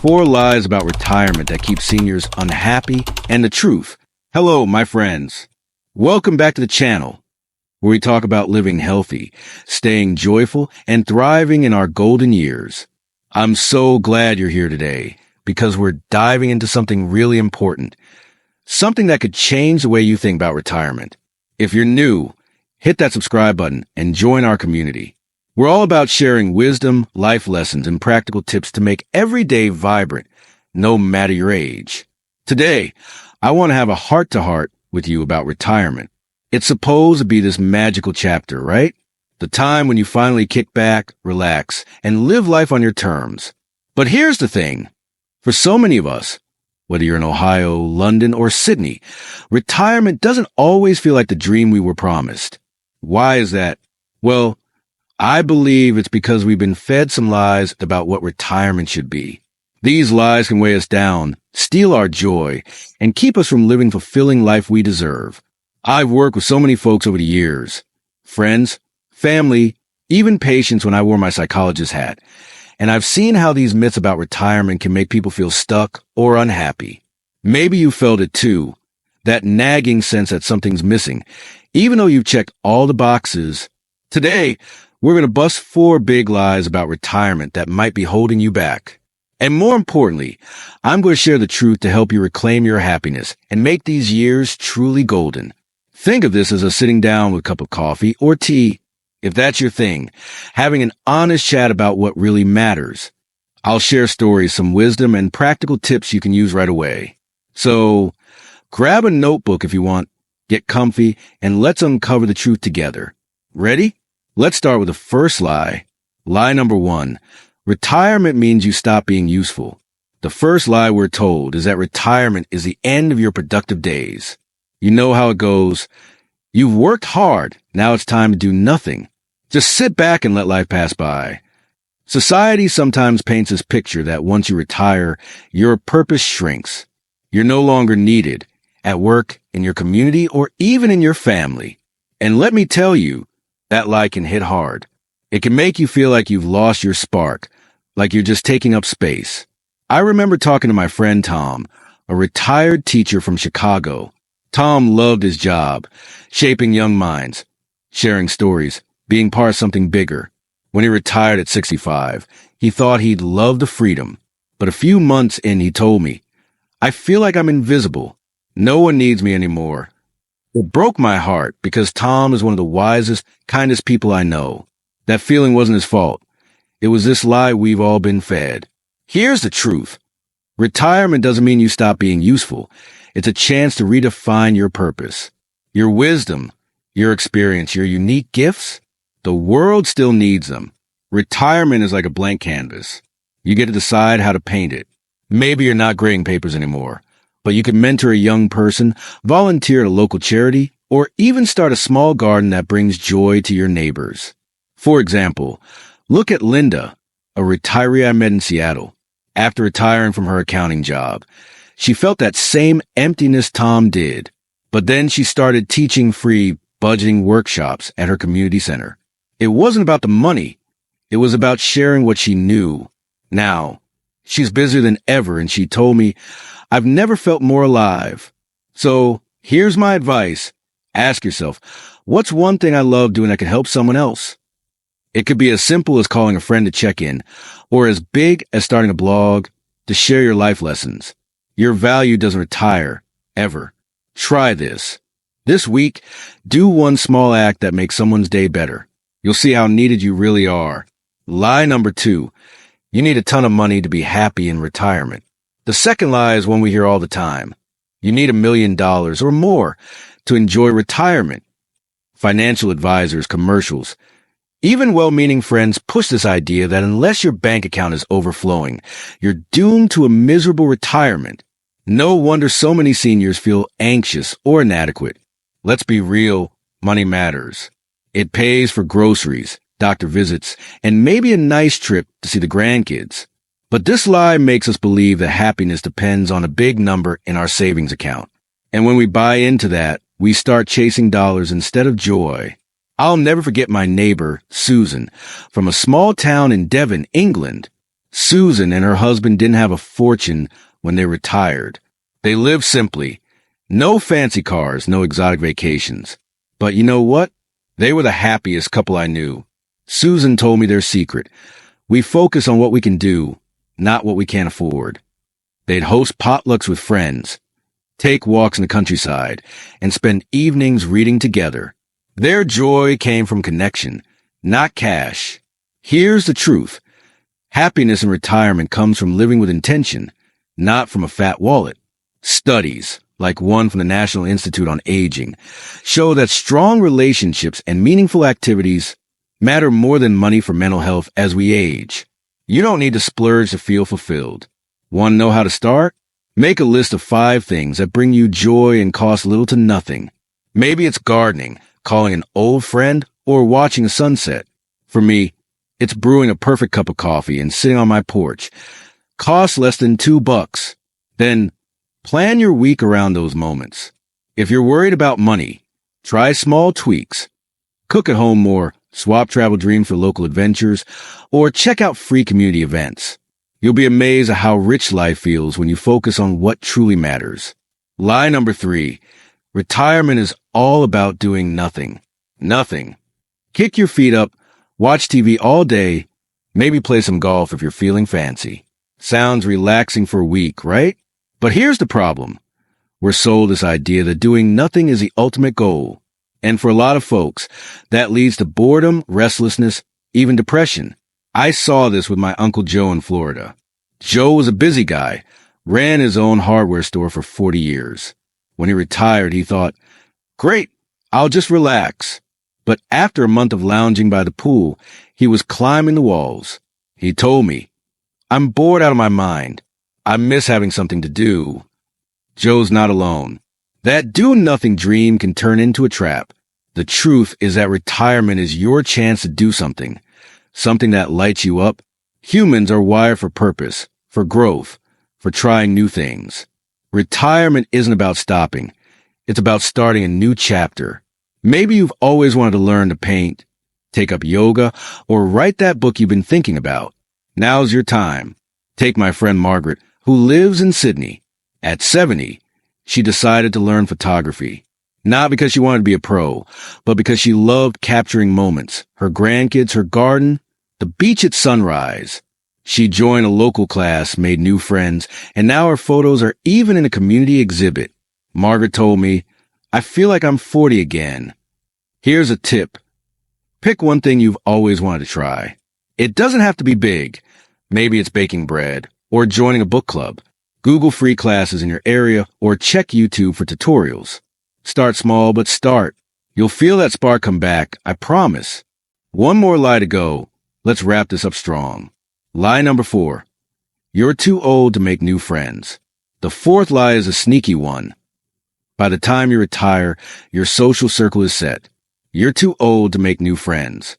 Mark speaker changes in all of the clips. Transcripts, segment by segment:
Speaker 1: 4 lies about retirement that keep seniors unhappy, and the truth. Hello, my friends. Welcome back to the channel, where we talk about living healthy, staying joyful, and thriving in our golden years. I'm so glad you're here today, because we're diving into something really important, something that could change the way you think about retirement. If you're new, hit that subscribe button and join our community. We're all about sharing wisdom, life lessons, and practical tips to make every day vibrant, no matter your age. Today, I want to have a heart-to-heart with you about retirement. It's supposed to be this magical chapter, right? The time when you finally kick back, relax, and live life on your terms. But here's the thing. For so many of us, whether you're in Ohio, London, or Sydney, retirement doesn't always feel like the dream we were promised. Why is that? Well, I believe it's because we've been fed some lies about what retirement should be. These lies can weigh us down, steal our joy, and keep us from living the fulfilling life we deserve. I've worked with so many folks over the years, friends, family, even patients when I wore my psychologist hat, and I've seen how these myths about retirement can make people feel stuck or unhappy. Maybe you felt it too, that nagging sense that something's missing, even though you've checked all the boxes. Today, we're going to bust 4 big lies about retirement that might be holding you back. And more importantly, I'm going to share the truth to help you reclaim your happiness and make these years truly golden. Think of this as a sitting down with a cup of coffee or tea, if that's your thing, having an honest chat about what really matters. I'll share stories, some wisdom, and practical tips you can use right away. So, grab a notebook if you want, get comfy, and let's uncover the truth together. Ready? Let's start with the first lie. Lie number 1. Retirement means you stop being useful. The first lie we're told is that retirement is the end of your productive days. You know how it goes. You've worked hard. Now it's time to do nothing. Just sit back and let life pass by. Society sometimes paints this picture that once you retire, your purpose shrinks. You're no longer needed at work, in your community, or even in your family. And let me tell you, that lie can hit hard. It can make you feel like you've lost your spark, like you're just taking up space. I remember talking to my friend Tom, a retired teacher from Chicago. Tom loved his job, shaping young minds, sharing stories, being part of something bigger. When he retired at 65, he thought he'd love the freedom. But a few months in, he told me, "I feel like I'm invisible. No one needs me anymore." It broke my heart because Tom is one of the wisest, kindest people I know. That feeling wasn't his fault. It was this lie we've all been fed. Here's the truth. Retirement doesn't mean you stop being useful. It's a chance to redefine your purpose. Your wisdom, your experience, your unique gifts, the world still needs them. Retirement is like a blank canvas. You get to decide how to paint it. Maybe you're not grading papers anymore, but you can mentor a young person, volunteer at a local charity, or even start a small garden that brings joy to your neighbors. For example, look at Linda, a retiree I met in Seattle. After retiring from her accounting job, she felt that same emptiness Tom did. But then she started teaching free budgeting workshops at her community center. It wasn't about the money. It was about sharing what she knew. Now, she's busier than ever, and she told me, "I've never felt more alive." So here's my advice. Ask yourself, what's one thing I love doing that can help someone else? It could be as simple as calling a friend to check in, or as big as starting a blog to share your life lessons. Your value doesn't retire, ever. Try this. This week, do one small act that makes someone's day better. You'll see how needed you really are. Lie number 2. You need a ton of money to be happy in retirement. The second lie is one we hear all the time. You need $1 million or more to enjoy retirement. Financial advisors, commercials, even well-meaning friends push this idea that unless your bank account is overflowing, you're doomed to a miserable retirement. No wonder so many seniors feel anxious or inadequate. Let's be real, money matters. It pays for groceries, doctor visits, and maybe a nice trip to see the grandkids. But this lie makes us believe that happiness depends on a big number in our savings account. And when we buy into that, we start chasing dollars instead of joy. I'll never forget my neighbor, Susan, from a small town in Devon, England. Susan and her husband didn't have a fortune when they retired. They lived simply. No fancy cars, no exotic vacations. But you know what? They were the happiest couple I knew. Susan told me their secret. We focus on what we can do, not what we can't afford. They'd host potlucks with friends, take walks in the countryside, and spend evenings reading together. Their joy came from connection, not cash. Here's the truth. Happiness in retirement comes from living with intention, not from a fat wallet. Studies, like one from the National Institute on Aging, show that strong relationships and meaningful activities matter more than money for mental health as we age. You don't need to splurge to feel fulfilled. Want to know how to start? Make a list of 5 things that bring you joy and cost little to nothing. Maybe it's gardening, calling an old friend, or watching a sunset. For me, it's brewing a perfect cup of coffee and sitting on my porch. Costs less than $2. Then plan your week around those moments. If you're worried about money, try small tweaks. Cook at home more, swap travel dreams for local adventures, or check out free community events. You'll be amazed at how rich life feels when you focus on what truly matters. Lie number 3. Retirement is all about doing nothing. Nothing. Kick your feet up, watch TV all day, maybe play some golf if you're feeling fancy. Sounds relaxing for a week, right? But here's the problem. We're sold this idea that doing nothing is the ultimate goal. And for a lot of folks, that leads to boredom, restlessness, even depression. I saw this with my Uncle Joe in Florida. Joe was a busy guy, ran his own hardware store for 40 years. When he retired, he thought, great, I'll just relax. But after a month of lounging by the pool, he was climbing the walls. He told me, I'm bored out of my mind. I miss having something to do. Joe's not alone. That do-nothing dream can turn into a trap. The truth is that retirement is your chance to do something that lights you up. Humans are wired for purpose, for growth, for trying new things. Retirement isn't about stopping. It's about starting a new chapter. Maybe you've always wanted to learn to paint, take up yoga, or write that book you've been thinking about. Now's your time. Take my friend Margaret, who lives in Sydney. At 70, she decided to learn photography. Not because she wanted to be a pro, but because she loved capturing moments. Her grandkids, her garden, the beach at sunrise. She joined a local class, made new friends, and now her photos are even in a community exhibit. Margaret told me, I feel like I'm 40 again. Here's a tip. Pick one thing you've always wanted to try. It doesn't have to be big. Maybe it's baking bread or joining a book club. Google free classes in your area or check YouTube for tutorials. Start small, but start. You'll feel that spark come back, I promise. One more lie to go. Let's wrap this up strong. Lie number 4. You're too old to make new friends. The 4th lie is a sneaky one. By the time you retire, your social circle is set. You're too old to make new friends.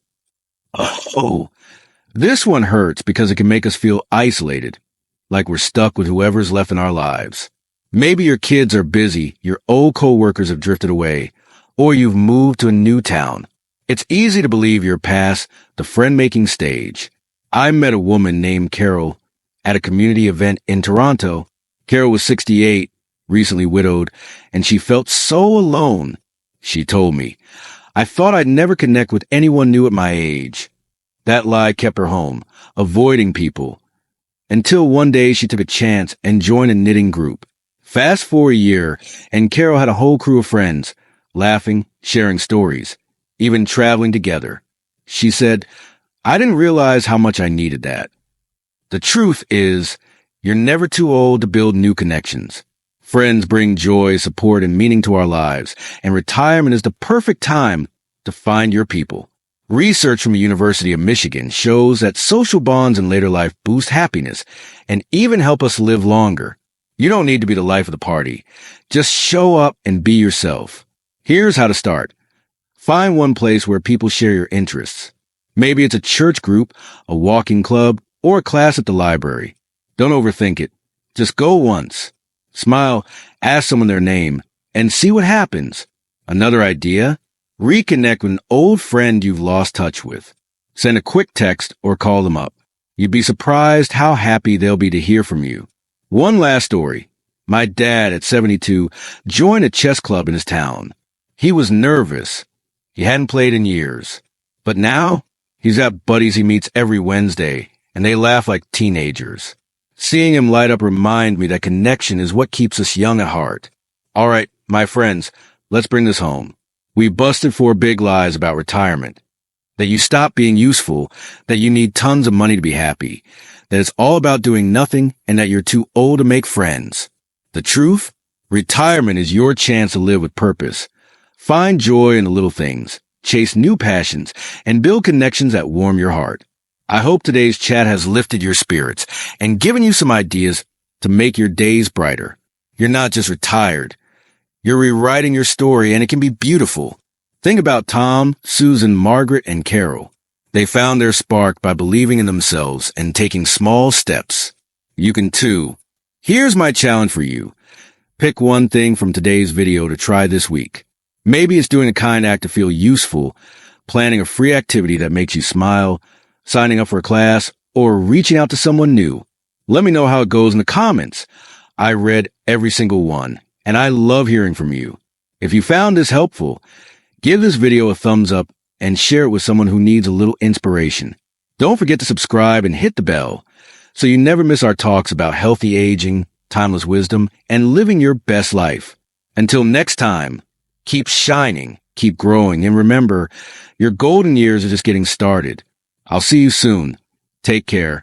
Speaker 1: Oh, this one hurts because it can make us feel isolated, like we're stuck with whoever's left in our lives. Maybe your kids are busy, your old coworkers have drifted away, or you've moved to a new town. It's easy to believe you're past the friend-making stage. I met a woman named Carol at a community event in Toronto. Carol was 68, recently widowed, and she felt so alone. She told me, I thought I'd never connect with anyone new at my age. That lie kept her home, avoiding people, until one day she took a chance and joined a knitting group. Fast forward a year, and Carol had a whole crew of friends, laughing, sharing stories, even traveling together. She said, I didn't realize how much I needed that. The truth is, you're never too old to build new connections. Friends bring joy, support, and meaning to our lives, and retirement is the perfect time to find your people. Research from the University of Michigan shows that social bonds in later life boost happiness and even help us live longer. You don't need to be the life of the party. Just show up and be yourself. Here's how to start. Find one place where people share your interests. Maybe it's a church group, a walking club, or a class at the library. Don't overthink it. Just go once. Smile, ask someone their name, and see what happens. Another idea? Reconnect with an old friend you've lost touch with. Send a quick text or call them up. You'd be surprised how happy they'll be to hear from you. One last story. My dad, at 72, joined a chess club in his town. He was nervous. He hadn't played in years. But now, he's got buddies he meets every Wednesday, and they laugh like teenagers. Seeing him light up remind me that connection is what keeps us young at heart. All right, my friends, let's bring this home. We busted 4 big lies about retirement. That you stop being useful, that you need tons of money to be happy, that it's all about doing nothing, and that you're too old to make friends. The truth? Retirement is your chance to live with purpose. Find joy in the little things, chase new passions, and build connections that warm your heart. I hope today's chat has lifted your spirits and given you some ideas to make your days brighter. You're not just retired. You're rewriting your story, and it can be beautiful. Think about Tom, Susan, Margaret, and Carol. They found their spark by believing in themselves and taking small steps. You can too. Here's my challenge for you. Pick one thing from today's video to try this week. Maybe it's doing a kind act to feel useful, planning a free activity that makes you smile, signing up for a class, or reaching out to someone new. Let me know how it goes in the comments. I read every single one, and I love hearing from you. If you found this helpful, give this video a thumbs up and share it with someone who needs a little inspiration. Don't forget to subscribe and hit the bell so you never miss our talks about healthy aging, timeless wisdom, and living your best life. Until next time, keep shining, keep growing, and remember, your golden years are just getting started. I'll see you soon. Take care.